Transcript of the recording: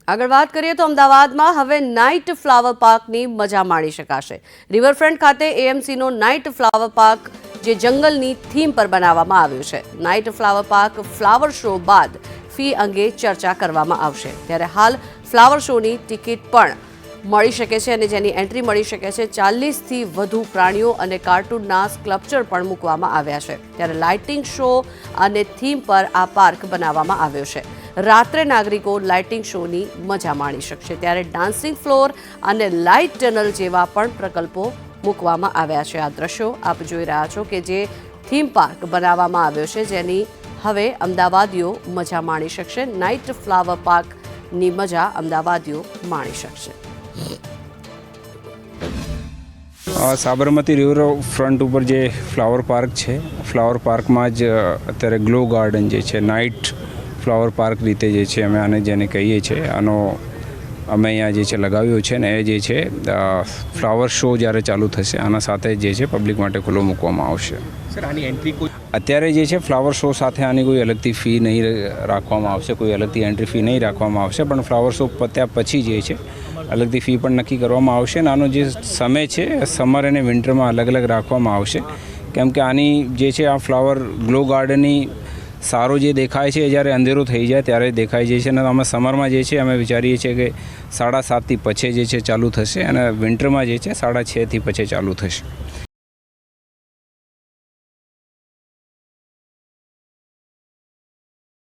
આગળ વાત કરીએ તો અમદાવાદમાં હવે નાઇટ ફ્લાવર પાર્કની મજા માણી શકાશે। રિવરફ્રન્ટ ખાતે એએમસીનો નાઇટ ફ્લાવર પાર્ક જે જંગલની થીમ પર બનાવવામાં આવ્યું છે। Night flower park flower show બાદ ફી અંગે ચર્ચા કરવામાં આવશે। ત્યારે હાલ ફ્લાવર શોની ટિકિટ પણ મળી શકે છે અને જેની એન્ટ્રી મળી શકે છે। 40થી વધુ પ્રાણીઓ અને કાર્ટૂનના સ્કલ્પચર પણ મૂકવામાં આવ્યા છે। ત્યારે લાઇટિંગ શો અને થીમ પર આ પાર્ક બનાવવામાં આવ્યો છે। રાત્રે નાગરિકો લાઇટિંગ શોની મજા માણી શકશે। ત્યારે ડાન્સિંગ ફ્લોર અને લાઇટ ટનલ જેવા પણ પ્રકલ્પો મૂકવામાં આવ્યા છે। આ દ્રશ્યો આપ જોઈ રહ્યા છો કે જે થીમ પાર્ક બનાવવામાં આવ્યો છે જેની હવે અમદાવાદીઓ મજા માણી શકશે। નાઇટ ફ્લાવર પાર્કની મજા અમદાવાદીઓ માણી શકશે। સાબરમતી રિવર ફ્રન્ટ ઉપર જે ફ્લાવર પાર્ક છે, ફ્લાવર પાર્કમાં જ અત્યારે ગ્લો ગાર્ડન જે છે, નાઇટ ફ્લાવર પાર્ક રીતે જે છે અમે આને જેને કહીએ છીએ, આનો અમે અહીંયા જે છે લગાવ્યો છે ને એ જે છે ફ્લાવર શો જ્યારે ચાલુ થશે આના સાથે જે છે પબ્લિક માટે ખુલ્લો મૂકવામાં આવશે। સર, આની એન્ટ્રી અત્યારે જે છે ફ્લાવર શો સાથે આની કોઈ અલગથી ફી નહીં રાખવામાં આવશે, કોઈ અલગથી એન્ટ્રી ફી નહીં રાખવામાં આવશે, પણ ફ્લાવર શો પત્યા પછી જે છે અલગથી ફી પણ નક્કી કરવામાં આવશે। અને આનો જે સમય છે સમર અને વિન્ટરમાં અલગ અલગ રાખવામાં આવશે, કેમ કે આની જે છે આ ફ્લાવર ગ્લો ગાર્ડનની સારો જે દેખાય છે જ્યારે અંધેરો થઈ જાય ત્યારે દેખાય છે। અને અમે સમરમાં જે છે અમે વિચારીએ છીએ કે 7:30થી પછી જે છે ચાલુ થશે અને વિન્ટરમાં જે છે 6:30થી પછી ચાલુ થશે।